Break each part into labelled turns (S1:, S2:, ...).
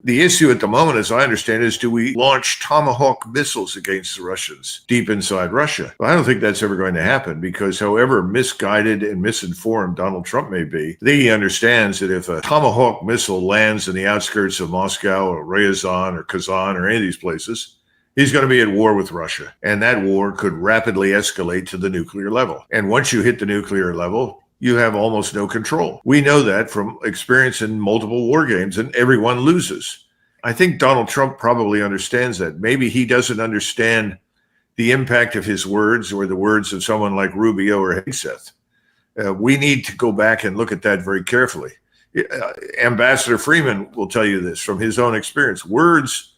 S1: The issue at the moment, as I understand it, is do we launch Tomahawk missiles against the Russians deep inside Russia? Well, I don't think that's ever going to happen because however misguided and misinformed Donald Trump may be, I think he understands that if a Tomahawk missile lands in the outskirts of Moscow or Ryazan or Kazan or any of these places, he's going to be at war with Russia. And that war could rapidly escalate to the nuclear level. And once you hit the nuclear level, you have almost no control. We know that from experience in multiple war games, and everyone loses. I think Donald Trump probably understands that. Maybe he doesn't understand the impact of his words or the words of someone like Rubio or Hegseth. We need to go back and look at that very carefully. Ambassador Freeman will tell you this from his own experience. Words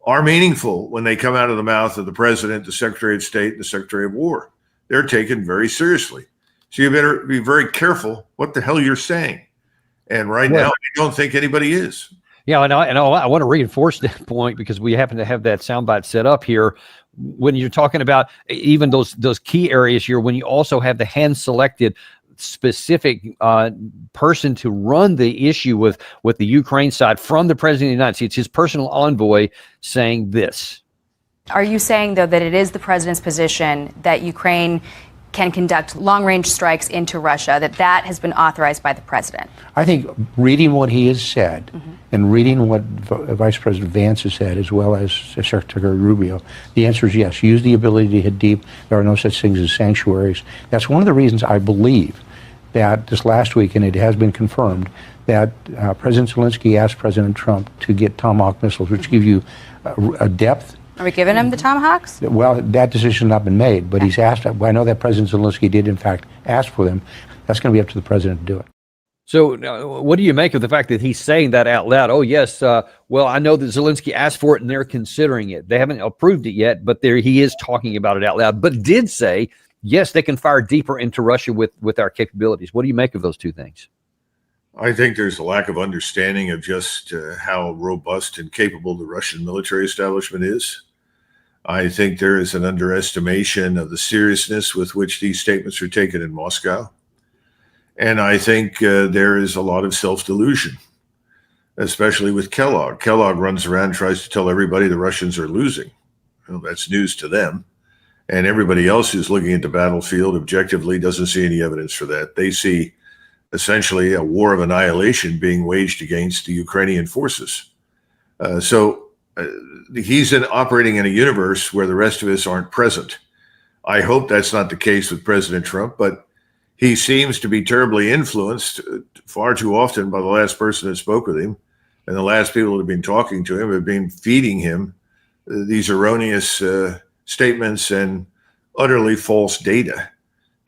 S1: are meaningful when they come out of the mouth of the president, the Secretary of State, and the Secretary of War. They're taken very seriously. So you better be very careful what the hell you're saying. And right now, I don't think anybody is.
S2: Yeah, and I want to reinforce that point because we happen to have that soundbite set up here. When you're talking about even those key areas here, when you also have the hand-selected specific person to run the issue with the Ukraine side from the president of the United States, his personal envoy saying this.
S3: Are you saying, though, that it is the president's position that Ukraine can conduct long-range strikes into Russia, that has been authorized by the president?
S4: I think reading what he has said and reading what Vice President Vance has said, as well as Secretary Rubio, the answer is yes. Use the ability to hit deep. There are no such things as sanctuaries. That's one of the reasons I believe that this last week, and it has been confirmed, that President Zelensky asked President Trump to get Tomahawk missiles, which give you a depth.
S3: Are we giving him the Tomahawks?
S4: Well, that decision has not been made, but he's asked. I know that President Zelensky did, in fact, ask for them. That's going to be up to the president to do it.
S2: So what do you make of the fact that he's saying that out loud? Oh, yes. Well, I know that Zelensky asked for it and they're considering it. They haven't approved it yet, but he is talking about it out loud, but did say, yes, they can fire deeper into Russia with our capabilities. What do you make of those two things?
S1: I think there's a lack of understanding of just how robust and capable the Russian military establishment is. I think there is an underestimation of the seriousness with which these statements are taken in Moscow. And I think there is a lot of self-delusion, especially with Kellogg. Kellogg runs around and tries to tell everybody the Russians are losing. Well, that's news to them. And everybody else who's looking at the battlefield objectively doesn't see any evidence for that. They see essentially a war of annihilation being waged against the Ukrainian forces. He's operating in a universe where the rest of us aren't present. I hope that's not the case with President Trump, but he seems to be terribly influenced far too often by the last person that spoke with him. And the last people that have been talking to him have been feeding him these erroneous statements and utterly false data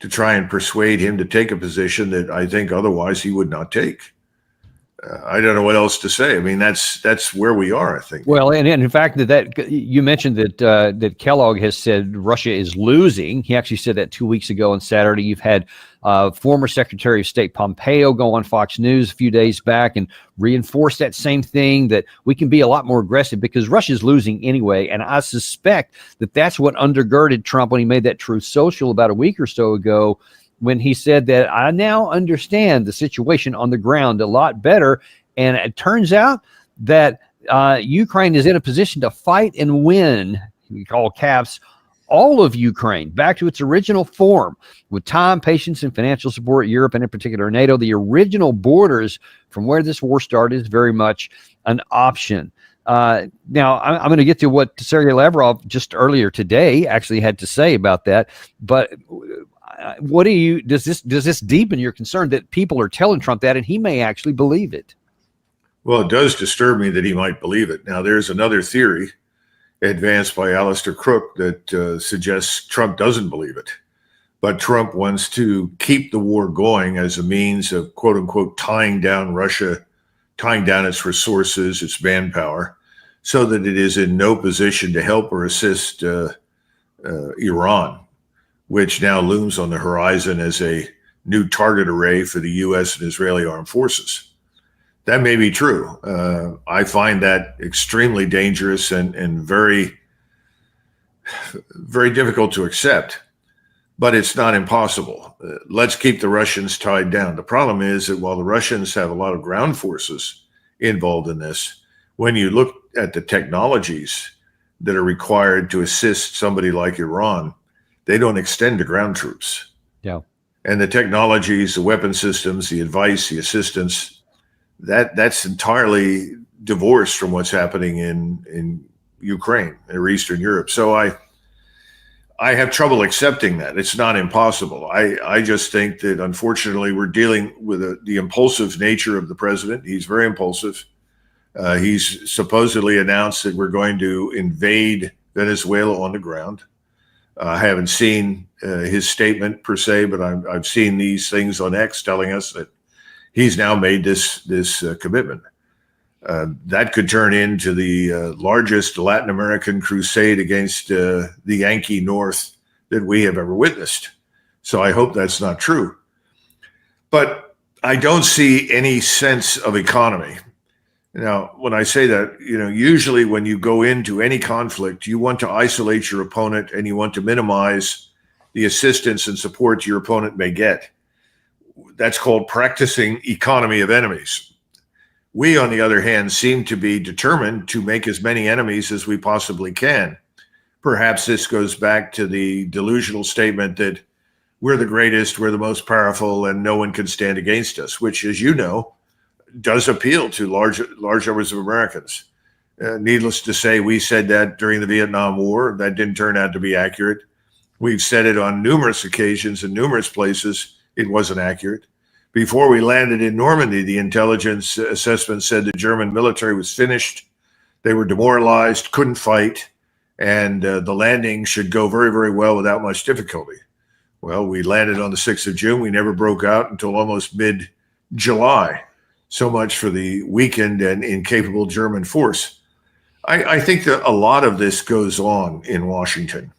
S1: to try and persuade him to take a position that I think otherwise he would not take. I don't know what else to say. I mean, that's where we are, I think.
S2: Well, and in fact, that you mentioned that Kellogg has said Russia is losing. He actually said that 2 weeks ago on Saturday. You've had former Secretary of State Pompeo go on Fox News a few days back and reinforce that same thing, that we can be a lot more aggressive because Russia's losing anyway. And I suspect that that's what undergirded Trump when he made that Truth Social about a week or so ago, when he said that I now understand the situation on the ground a lot better. And it turns out that Ukraine is in a position to fight and win, we call caps, all of Ukraine back to its original form with time, patience, and financial support. Europe, and in particular NATO, the original borders from where this war started is very much an option. Now, I'm going to get to what Sergei Lavrov just earlier today actually had to say about that. But what does this deepen your concern that people are telling Trump that and he may actually believe it?
S1: Well, it does disturb me that he might believe it. Now, there's another theory advanced by Alistair Crook that suggests Trump doesn't believe it. But Trump wants to keep the war going as a means of, quote unquote, tying down Russia, tying down its resources, its manpower, so that it is in no position to help or assist Iran, which now looms on the horizon as a new target array for the U.S. and Israeli armed forces. That may be true. I find that extremely dangerous and very, very difficult to accept, but it's not impossible. Let's keep the Russians tied down. The problem is that while the Russians have a lot of ground forces involved in this, when you look at the technologies that are required to assist somebody like Iran, they don't extend to ground troops.
S2: Yeah.
S1: And the technologies, the weapon systems, the advice, the assistance, that's entirely divorced from what's happening in Ukraine or Eastern Europe. So I have trouble accepting that. It's not impossible. I just think that, unfortunately, we're dealing with the impulsive nature of the president. He's very impulsive. He's supposedly announced that we're going to invade Venezuela on the ground. I haven't seen his statement per se, but I've seen these things on X telling us that he's now made this commitment. That could turn into the largest Latin American crusade against the Yankee North that we have ever witnessed. So I hope that's not true. But I don't see any sense of economy. Now, when I say that, usually when you go into any conflict, you want to isolate your opponent and you want to minimize the assistance and support your opponent may get. That's called practicing economy of enemies. We, on the other hand, seem to be determined to make as many enemies as we possibly can. Perhaps this goes back to the delusional statement that we're the greatest, we're the most powerful, and no one can stand against us, which, as you know, does appeal to large numbers of Americans. Needless to say, we said that during the Vietnam War. That didn't turn out to be accurate. We've said it on numerous occasions in numerous places. It wasn't accurate. Before we landed in Normandy, the intelligence assessment said the German military was finished. They were demoralized, couldn't fight, and the landing should go very, very well without much difficulty. Well, we landed on the 6th of June. We never broke out until almost mid-July. So much for the weakened and incapable German force. I think that a lot of this goes on in Washington.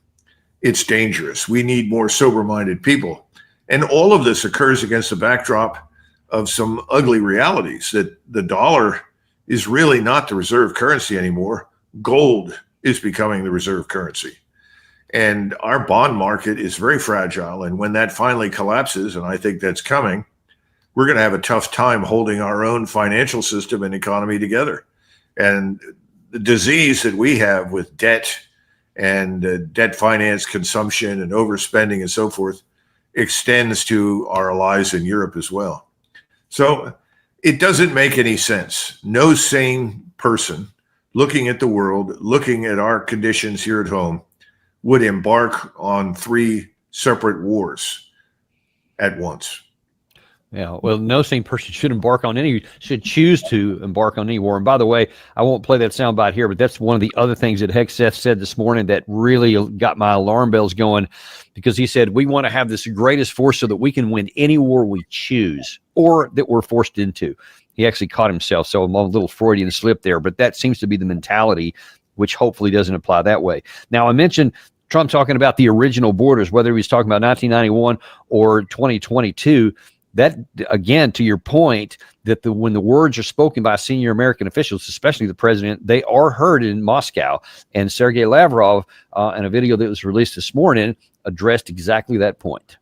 S1: It's dangerous. We need more sober-minded people. And all of this occurs against the backdrop of some ugly realities, that the dollar is really not the reserve currency anymore. Gold is becoming the reserve currency. And our bond market is very fragile. And when that finally collapses, and I think that's coming, we're going to have a tough time holding our own financial system and economy together. And the disease that we have with debt and debt finance consumption and overspending and so forth extends to our allies in Europe as well. So it doesn't make any sense. No sane person looking at the world, looking at our conditions here at home, would embark on 3 separate wars at once.
S2: Yeah, well, no sane person should choose to embark on any war. And by the way, I won't play that soundbite here, but that's one of the other things that Hegseth said this morning that really got my alarm bells going, because he said, we want to have this greatest force so that we can win any war we choose or that we're forced into. He actually caught himself, so I'm a little Freudian slip there, but that seems to be the mentality, which hopefully doesn't apply that way. Now, I mentioned Trump talking about the original borders, whether he was talking about 1991 or 2022. That, again, to your point, that when the words are spoken by senior American officials, especially the president, they are heard in Moscow. And Sergei Lavrov, in a video that was released this morning, addressed exactly that point.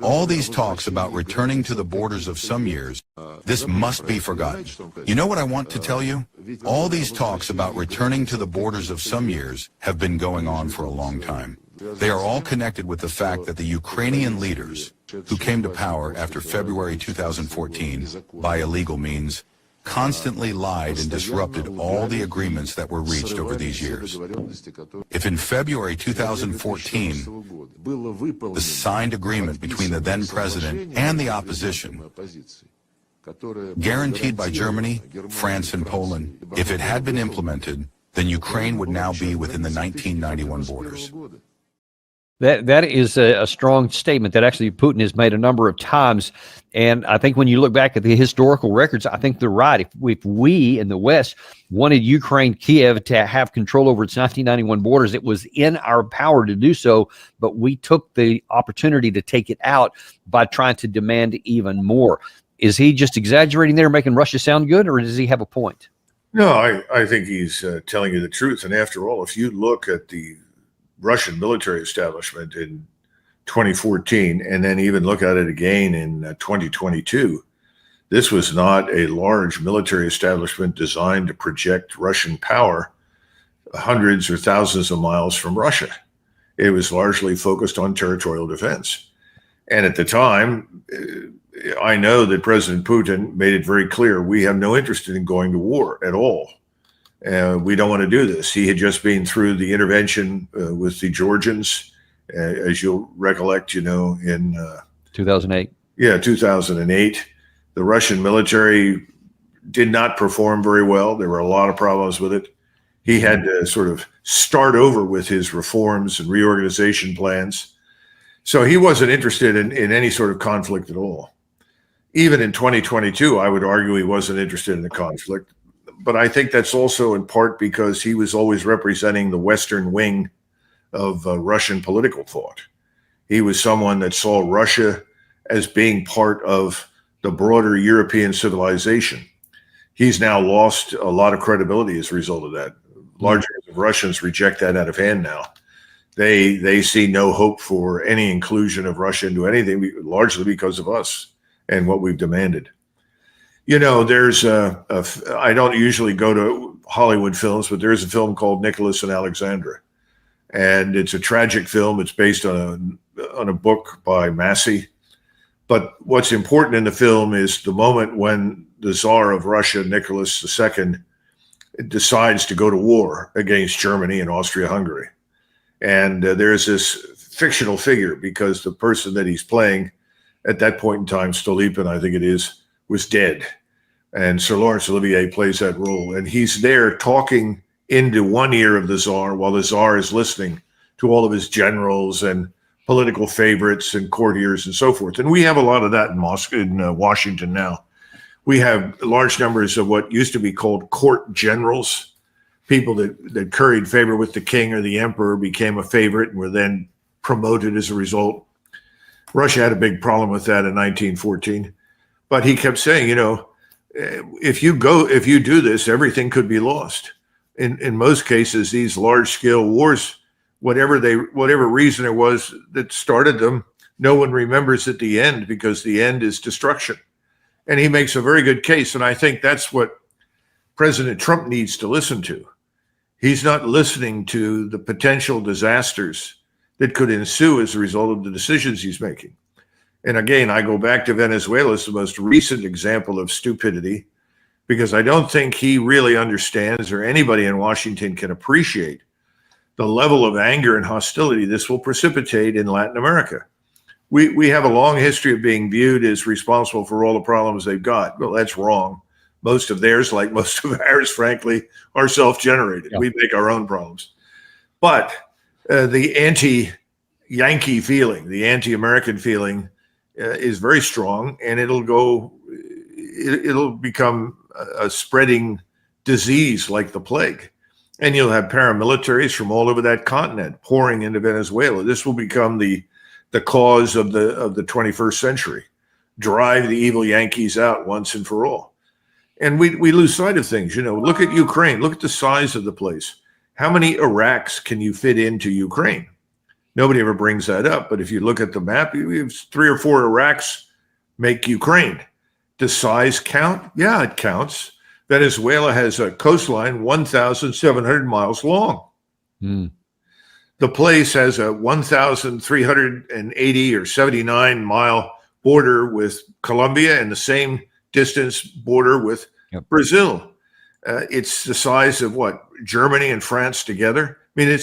S5: All these talks about returning to the borders of some years, this must be forgotten. You know what I want to tell you? All these talks about returning to the borders of some years have been going on for a long time. They are all connected with the fact that the Ukrainian leaders, who came to power after February 2014 by illegal means, constantly lied and disrupted all the agreements that were reached over these years. If in February 2014, the signed agreement between the then president and the opposition, guaranteed by Germany, France, and Poland, if it had been implemented, then Ukraine would now be within the 1991 borders.
S2: That is a strong statement that actually Putin has made a number of times. And I think when you look back at the historical records, I think they're right. If we in the West wanted Ukraine, Kiev, to have control over its 1991 borders, it was in our power to do so. But we took the opportunity to take it out by trying to demand even more. Is he just exaggerating there, making Russia sound good, or does he have a point?
S1: No, I think he's telling you the truth. And after all, if you look at the Russian military establishment in 2014, and then even look at it again in 2022, This was not a large military establishment designed to project Russian power hundreds or thousands of miles from Russia. It was largely focused on territorial defense. And at the time, I know that President Putin made it very clear, we have no interest in going to war at all. We don't want to do this. He had just been through the intervention with the Georgians, as you'll recollect, in
S2: 2008.
S1: Yeah, 2008. The Russian military did not perform very well. There were a lot of problems with it. He had to sort of start over with his reforms and reorganization plans. So he wasn't interested in any sort of conflict at all. Even in 2022, I would argue he wasn't interested in the conflict. But I think that's also in part because he was always representing the Western wing of Russian political thought. He was someone that saw Russia as being part of the broader European civilization. He's now lost a lot of credibility as a result of that. Large numbers of Russians reject that out of hand now. They see no hope for any inclusion of Russia into anything, largely because of us and what we've demanded. There's I don't usually go to Hollywood films, but there's a film called Nicholas and Alexandra. And it's a tragic film. It's based on a book by Massey. But what's important in the film is the moment when the Tsar of Russia, Nicholas II, decides to go to war against Germany and Austria-Hungary. And there's this fictional figure because the person that he's playing at that point in time, Stolypin, I think it is, was dead. And Sir Laurence Olivier plays that role. And he's there talking into one ear of the Tsar while the Tsar is listening to all of his generals and political favorites and courtiers and so forth. And we have a lot of that in Washington now. We have large numbers of what used to be called court generals, people that curried favor with the king or the emperor, became a favorite and were then promoted as a result. Russia had a big problem with that in 1914. But he kept saying, if you do this, everything could be lost. In most cases, these large-scale wars, whatever reason there was that started them, no one remembers at the end because the end is destruction. And he makes a very good case, and I think that's what President Trump needs to listen to. He's not listening to the potential disasters that could ensue as a result of the decisions he's making. And again, I go back to Venezuela as the most recent example of stupidity, because I don't think he really understands, or anybody in Washington can appreciate, the level of anger and hostility this will precipitate in Latin America. We have a long history of being viewed as responsible for all the problems they've got. Well, that's wrong. Most of theirs, like most of ours, frankly, are self-generated. Yeah. We make our own problems. But the anti-Yankee feeling, the anti-American feeling is very strong, and it'll become a spreading disease like the plague. And you'll have paramilitaries from all over that continent pouring into Venezuela. This will become the cause of the 21st century. Drive the evil Yankees out once and for all. And we lose sight of things. Look at Ukraine. Look at the size of the place. How many Iraqs can you fit into Ukraine? Nobody ever brings that up. But if you look at the map, you have 3 or 4 Iraqs make Ukraine. Does size count? Yeah, it counts. Venezuela has a coastline 1,700 miles long. The place has a 1,380 or 79 mile border with Colombia and the same distance border with Brazil. It's the size of Germany and France together. I mean,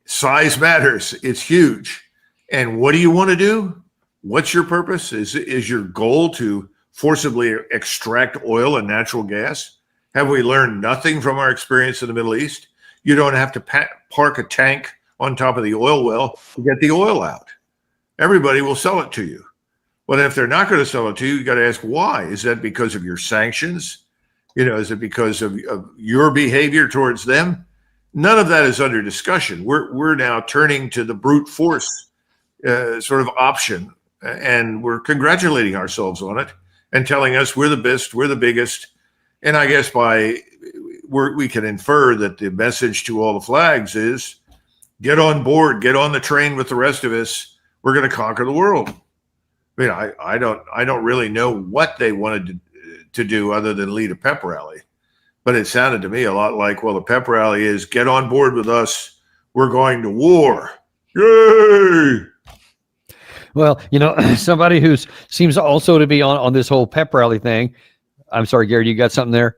S1: size matters. It's huge. And what do you want to do? What's your purpose? Is your goal to forcibly extract oil and natural gas? Have we learned nothing from our experience in the Middle East? You don't have to park a tank on top of the oil well to get the oil out. Everybody will sell it to you. But if they're not going to sell it to you, you got to ask why. Is that because of your sanctions? Is it because of your behavior towards them? None of that is under discussion. We're now turning to the brute force sort of option, and we're congratulating ourselves on it and telling us we're the best, we're the biggest. And I guess we can infer that the message to all the flags is get on board, get on the train with the rest of us. We're going to conquer the world. I mean, I don't really know what they wanted to do other than lead a pep rally, but it sounded to me a lot like, well, the pep rally is get on board with us. We're going to war. Yay!
S2: Well, somebody who seems also to be on this whole pep rally thing. I'm sorry, Gary, you got something there?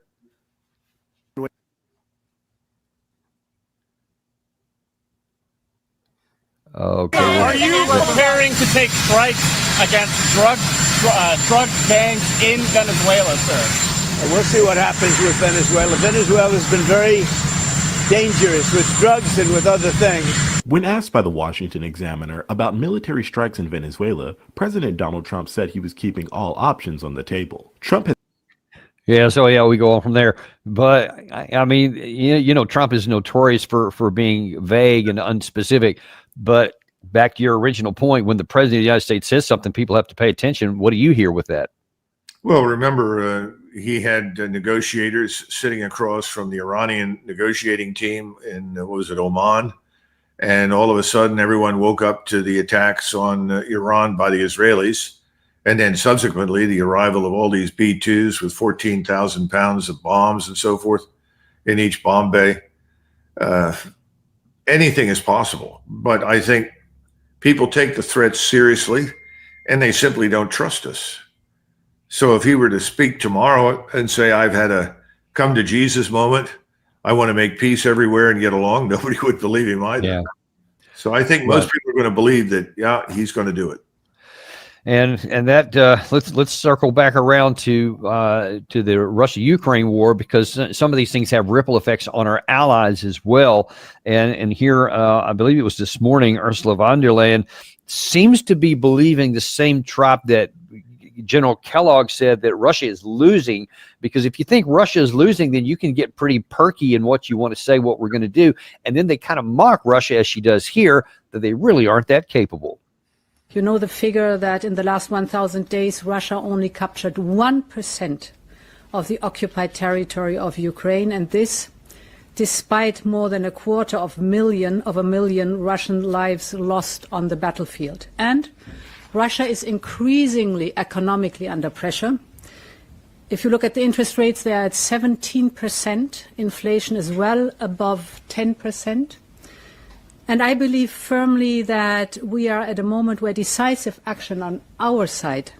S2: Okay.
S6: Are you preparing to take strikes against drug gangs in Venezuela, sir?
S7: We'll see what happens with Venezuela. Venezuela has been very dangerous with drugs and with other things.
S8: When asked by the Washington Examiner about military strikes in Venezuela, President Donald Trump said he was keeping all options on the table. Trump has
S2: we go on from there. But I mean, Trump is notorious for being vague and unspecific. But back to your original point, when the president of the United States says something, people have to pay attention. What do you hear with that?
S1: Well, remember, he had negotiators sitting across from the Iranian negotiating team in, Oman? And all of a sudden, everyone woke up to the attacks on Iran by the Israelis. And then subsequently, the arrival of all these B-2s with 14,000 pounds of bombs and so forth in each bomb bay. Anything is possible. But I think people take the threats seriously, and they simply don't trust us. So if he were to speak tomorrow and say, I've had a come to Jesus moment, I want to make peace everywhere and get along, nobody would believe him either.
S2: Yeah.
S1: So I think most people are going to believe that, he's going to do it.
S2: And that let's circle back around to the Russia-Ukraine war, because some of these things have ripple effects on our allies as well. And here, I believe it was this morning, Ursula von der Leyen seems to be believing the same trap that General Kellogg said, that Russia is losing, because if you think Russia is losing, then you can get pretty perky in what you want to say, what we're going to do. And then they kind of mock Russia, as she does here, that they really aren't that capable.
S9: You know the figure that in the last 1,000 days, Russia only captured 1% of the occupied territory of Ukraine, and this despite more than a quarter of a million Russian lives lost on the battlefield. And Russia is increasingly economically under pressure. If you look at the interest rates, they are at 17%. Inflation is well above 10%. And I believe firmly that we are at a moment where decisive action on our side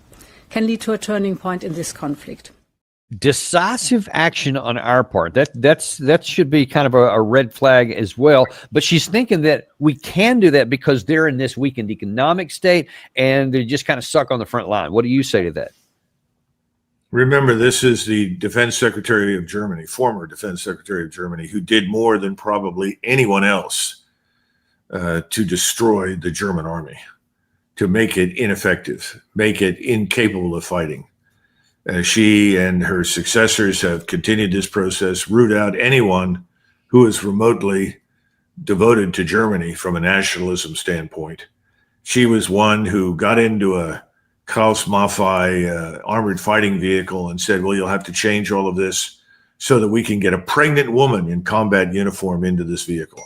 S9: can lead to a turning point in this conflict.
S2: Decisive action on our part. That should be kind of a red flag as well. But she's thinking that we can do that because they're in this weakened economic state and they're just kind of stuck on the front line. What do you say to that?
S1: Remember, this is the defense secretary of Germany, former defense secretary of Germany, who did more than probably anyone else to destroy the German army, to make it ineffective, make it incapable of fighting. She and her successors have continued this process, root out anyone who is remotely devoted to Germany from a nationalism standpoint. She was one who got into a Krauss Maffei armored fighting vehicle and said, well, you'll have to change all of this so that we can get a pregnant woman in combat uniform into this vehicle.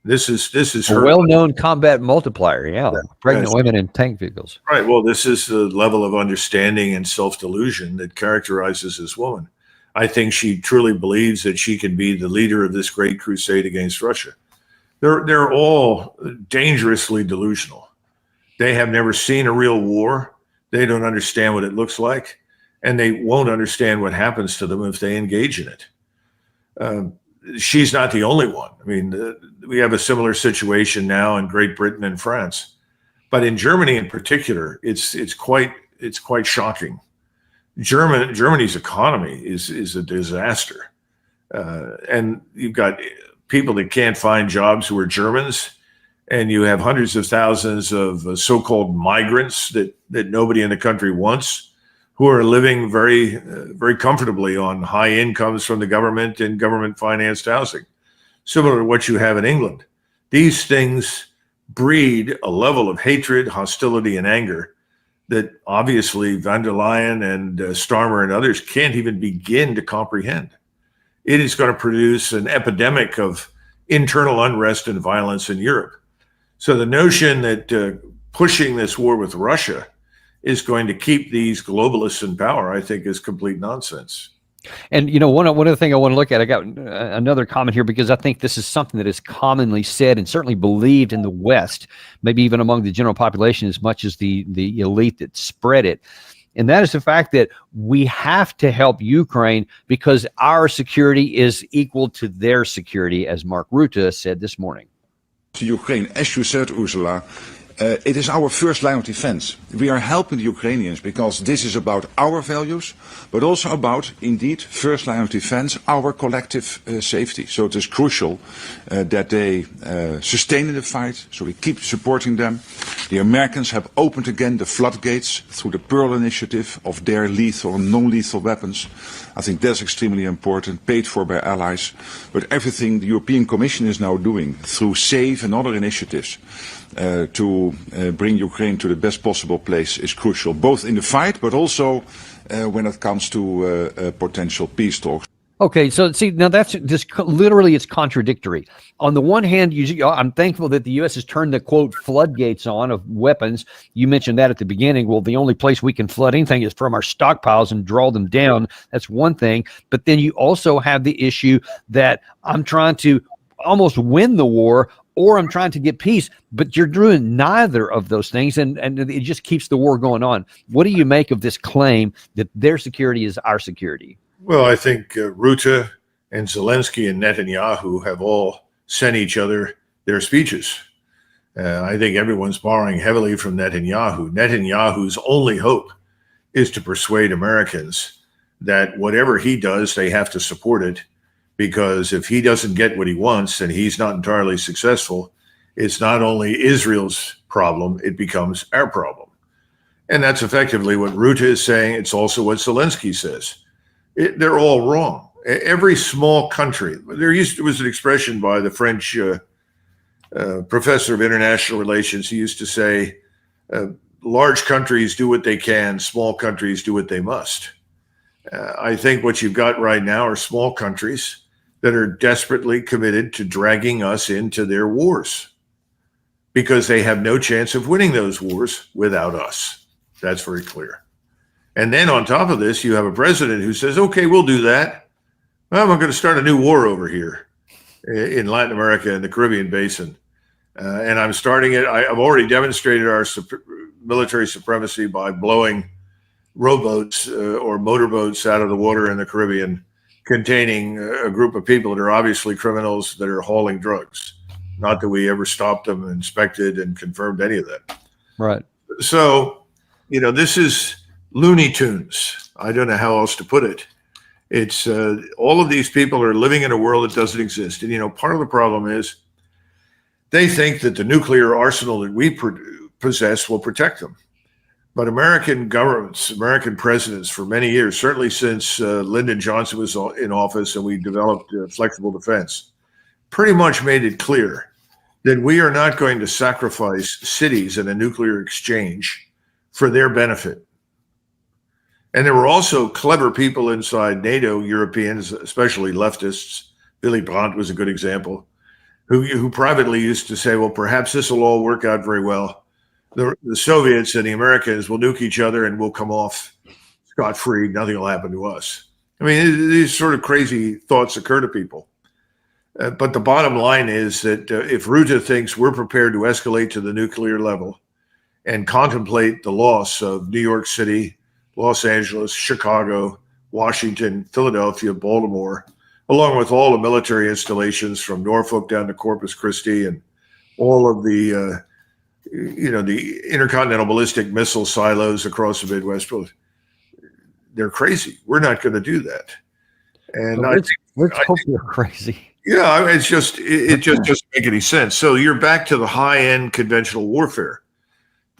S1: This is
S2: a well-known combat multiplier. Yeah. Pregnant women in tank vehicles.
S1: Right. Well, this is the level of understanding and self-delusion that characterizes this woman. I think she truly believes that she can be the leader of this great crusade against Russia. They're all dangerously delusional. They have never seen a real war. They don't understand what it looks like, and they won't understand what happens to them if they engage in it. She's not the only one. I mean, we have a similar situation now in Great Britain and France, but in Germany in particular, it's quite shocking. Germany's economy is a disaster, and you've got people that can't find jobs who are Germans, and you have hundreds of thousands of so-called migrants that nobody in the country wants, who are living very, very comfortably on high incomes from the government and government-financed housing, similar to what you have in England. These things breed a level of hatred, hostility, and anger that obviously von der Leyen and Starmer and others can't even begin to comprehend. It is going to produce an epidemic of internal unrest and violence in Europe. So the notion that pushing this war with Russia is going to keep these globalists in power, I think, is complete nonsense.
S2: And one other thing I want to look at, I got another comment here because I think this is something that is commonly said and certainly believed in the West, maybe even among the general population as much as the elite that spread it. And that is the fact that we have to help Ukraine because our security is equal to their security, as Mark Rutte said this morning.
S10: To Ukraine, as you said, Ursula, it is our first line of defense. We are helping the Ukrainians because this is about our values, but also about, indeed, first line of defense, our collective safety. So it is crucial that they sustain in the fight, so we keep supporting them. The Americans have opened again the floodgates through the Pearl Initiative of their lethal and non-lethal weapons. I think that's extremely important, paid for by allies. But everything the European Commission is now doing through SAVE and other initiatives to bring Ukraine to the best possible place is crucial, both in the fight, but also when it comes to potential peace talks.
S2: Okay, so see, now that's just literally it's contradictory. On the one hand, I'm thankful that the U.S. has turned the, quote, floodgates on of weapons. You mentioned that at the beginning. Well, the only place we can flood anything is from our stockpiles and draw them down. That's one thing. But then you also have the issue that I'm trying to almost win the war or I'm trying to get peace, but you're doing neither of those things, and it just keeps the war going on. What do you make of this claim that their security is our security?
S1: Well, I think Rutte and Zelensky and Netanyahu have all sent each other their speeches. I think everyone's borrowing heavily from Netanyahu. Netanyahu's only hope is to persuade Americans that whatever he does, they have to support it, because if he doesn't get what he wants and he's not entirely successful, it's not only Israel's problem, it becomes our problem. And that's effectively what Rutte is saying. It's also what Zelensky says. They're all wrong. Every small country, there was an expression by the French professor of international relations. He used to say, large countries do what they can, small countries do what they must. I think what you've got right now are small countries that are desperately committed to dragging us into their wars because they have no chance of winning those wars without us. That's very clear. And then on top of this, you have a president who says, okay, we'll do that. Well, I'm going to start a new war over here in Latin America and the Caribbean basin. And I'm starting it. I've already demonstrated our military supremacy by blowing rowboats or motorboats out of the water in the Caribbean containing a group of people that are obviously criminals that are hauling drugs. Not that we ever stopped them, inspected, and confirmed any of that.
S2: Right.
S1: So, this is Looney Tunes. I don't know how else to put it. It's all of these people are living in a world that doesn't exist. And, part of the problem is they think that the nuclear arsenal that we possess will protect them. But American governments, American presidents for many years, certainly since Lyndon Johnson was in office and we developed flexible defense, pretty much made it clear that we are not going to sacrifice cities in a nuclear exchange for their benefit. And there were also clever people inside NATO, Europeans, especially leftists. Willy Brandt was a good example, who privately used to say, well, perhaps this will all work out very well. The Soviets and the Americans will nuke each other and we'll come off scot-free. Nothing will happen to us. I mean, these sort of crazy thoughts occur to people. But the bottom line is that if Rutte thinks we're prepared to escalate to the nuclear level and contemplate the loss of New York City, Los Angeles, Chicago, Washington, Philadelphia, Baltimore, along with all the military installations from Norfolk down to Corpus Christi and all of the the intercontinental ballistic missile silos across the Midwest, they're crazy. We're not going to do that. And
S2: let's hope they're crazy.
S1: Yeah, it just doesn't make any sense. So you're back to the high-end conventional warfare.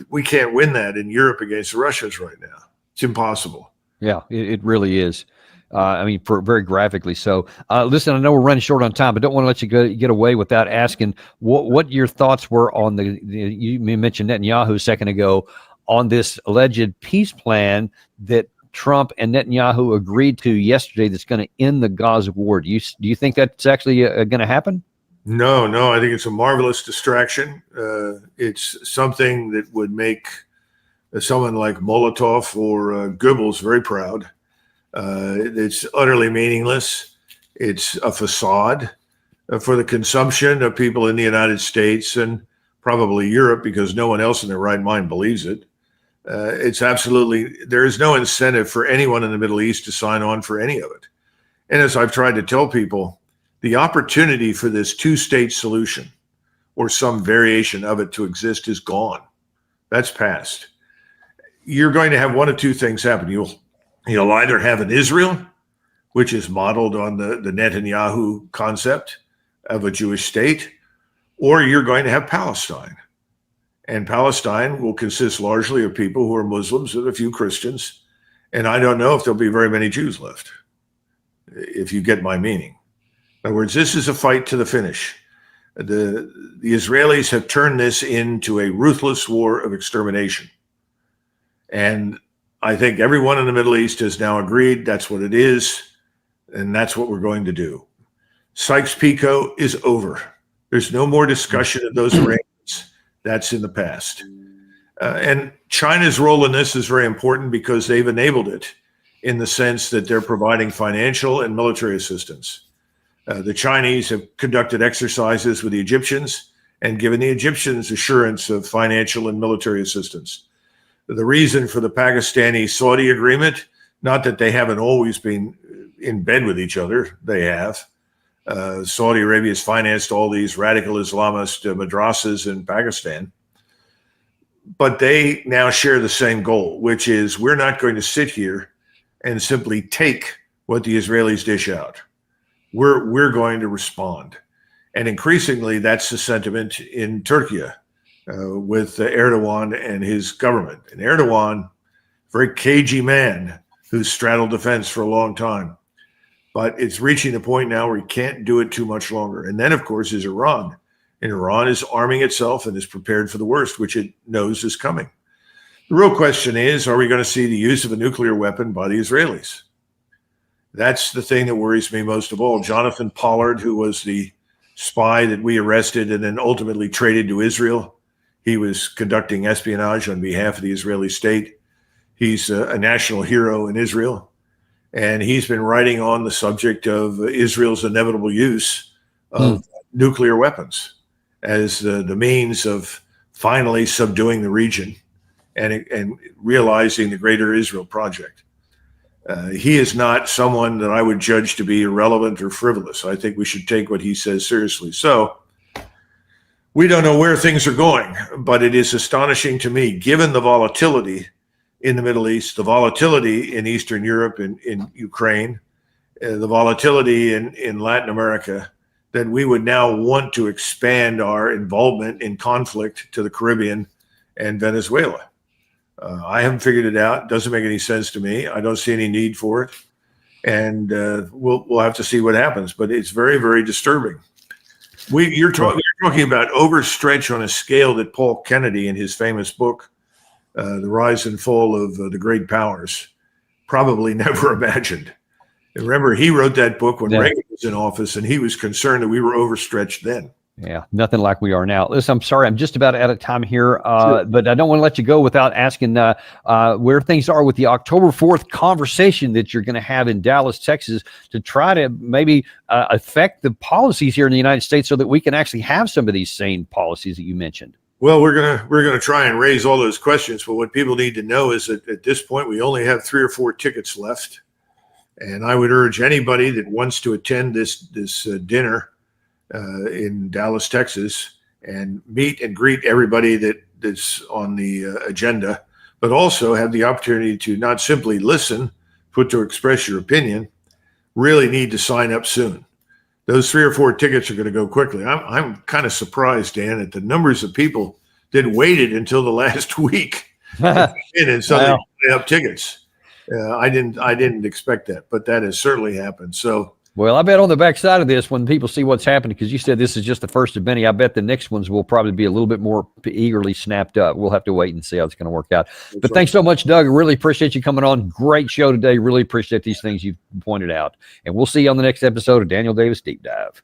S1: We can't win that in Europe against the Russians right now. It's impossible.
S2: Yeah, it really is. For very graphically so. Listen, I know we're running short on time, but don't want to let you get away without asking what your thoughts were on you mentioned Netanyahu a second ago on this alleged peace plan that Trump and Netanyahu agreed to yesterday that's going to end the Gaza war. Do you think that's actually going to happen?
S1: No, I think it's a marvelous distraction. It's something that would make someone like Molotov or Goebbels very proud. It's utterly meaningless. It's a facade for the consumption of people in the United States and probably Europe, because no one else in their right mind believes it. It's absolutely, there is no incentive for anyone in the Middle East to sign on for any of it. And as I've tried to tell people, the opportunity for this two-state solution or some variation of it to exist is gone. That's past. You're going to have one of two things happen. You'll either have an Israel, which is modeled on the Netanyahu concept of a Jewish state, or you're going to have Palestine. And Palestine will consist largely of people who are Muslims and a few Christians. And I don't know if there'll be very many Jews left, if you get my meaning. In other words, this is a fight to the finish. The Israelis have turned this into a ruthless war of extermination. And I think everyone in the Middle East has now agreed that's what it is, and that's what we're going to do. Sykes-Picot is over. There's no more discussion of those arrangements. That's in the past. And China's role in this is very important because they've enabled it in the sense that they're providing financial and military assistance. The Chinese have conducted exercises with the Egyptians and given the Egyptians assurance of financial and military assistance. The reason for the Pakistani-Saudi agreement, not that they haven't always been in bed with each other, they have. Saudi Arabia has financed all these radical Islamist madrasas in Pakistan. But they now share the same goal, which is we're not going to sit here and simply take what the Israelis dish out. We're going to respond. And increasingly, that's the sentiment in Turkey with Erdogan and his government. And Erdogan, very cagey man who's straddled the fence for a long time. But it's reaching the point now where he can't do it too much longer. And then, of course, is Iran. And Iran is arming itself and is prepared for the worst, which it knows is coming. The real question is, are we going to see the use of a nuclear weapon by the Israelis? That's the thing that worries me most of all. Jonathan Pollard, who was the spy that we arrested and then ultimately traded to Israel, he was conducting espionage on behalf of the Israeli state. He's a national hero in Israel. And he's been writing on the subject of Israel's inevitable use of nuclear weapons as the means of finally subduing the region and realizing the Greater Israel Project. He is not someone that I would judge to be irrelevant or frivolous. I think we should take what he says seriously. So we don't know where things are going, but it is astonishing to me, given the volatility in the Middle East, the volatility in Eastern Europe, in Ukraine, the volatility in Latin America, that we would now want to expand our involvement in conflict to the Caribbean and Venezuela. I haven't figured it out. It doesn't make any sense to me. I don't see any need for it. And we'll have to see what happens. But it's very, very disturbing. You're talking about overstretch on a scale that Paul Kennedy, in his famous book, The Rise and Fall of the Great Powers, probably never imagined. And remember, he wrote that book when Reagan was in office, and he was concerned that we were overstretched then. Yeah,
S2: nothing like we are now. Listen, I'm sorry, I'm just about out of time here, but I don't want to let you go without asking where things are with the October 4th conversation that you're going to have in Dallas, Texas, to try to maybe affect the policies here in the United States so that we can actually have some of these sane policies that you mentioned.
S1: Well, we're gonna try and raise all those questions, but what people need to know is that at this point we only have 3 or 4 tickets left, and I would urge anybody that wants to attend this dinner in Dallas, Texas, and meet and greet everybody that's on the agenda, but also have the opportunity to not simply listen, but to express your opinion. Really need to sign up soon. Those 3 or 4 tickets are going to go quickly. I'm kind of surprised, Dan, at the numbers of people that waited until the last week and suddenly sign up tickets. I didn't expect that, but that has certainly happened. So.
S2: Well, I bet on the backside of this, when people see what's happening, because you said this is just the first of many, I bet the next ones will probably be a little bit more eagerly snapped up. We'll have to wait and see how it's going to work out. But thanks so much, Doug. I really appreciate you coming on. Great show today. Really appreciate these things you've pointed out. And we'll see you on the next episode of Daniel Davis Deep Dive.